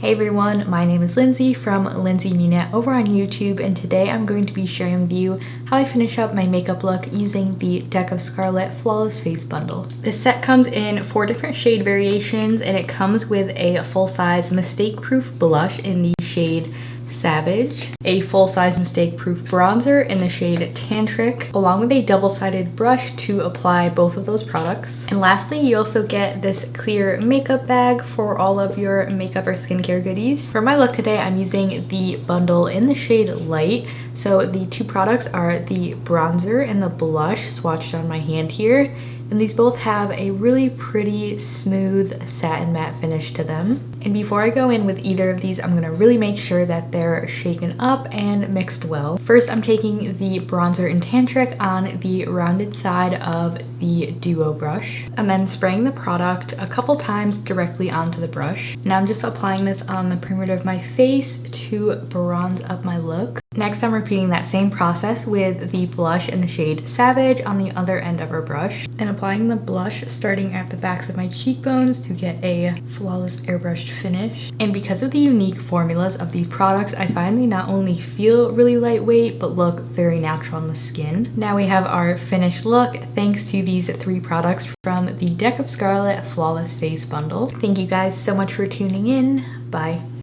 Hey everyone, my name is Lindsay from Lindsey Munette over on YouTube, and today I'm going to be sharing with you how I finish up my makeup look using the Deck of Scarlet Flawless Face Bundle. This set comes in 4 different shade variations, and it comes with a full-size mistake-proof blush in the shade Savage, a full-size mistake-proof bronzer in the shade Tantric, along with a double-sided brush to apply both of those products. And lastly, you also get this clear makeup bag for all of your makeup or skincare goodies. For my look today, I'm using the bundle in the shade Light. So the 2 products are the bronzer and the blush swatched on my hand here. And these both have a really pretty smooth satin matte finish to them. And before I go in with either of these, I'm gonna really make sure that they're shaken up and mixed well. First, I'm taking the bronzer in Tantric on the rounded side of the Duo brush, and then spraying the product a couple times directly onto the brush. Now I'm just applying this on the perimeter of my face to bronze up my look. Next, I'm repeating that same process with the blush in the shade Savage on the other end of our brush, and applying the blush starting at the backs of my cheekbones to get a flawless airbrushed finish. And because of the unique formulas of these products, I find they not only feel really lightweight but look very natural on the skin. Now we have our finished look thanks to these 3 products from the Deck of Scarlet Flawless Face Bundle. Thank you guys so much for tuning in. Bye.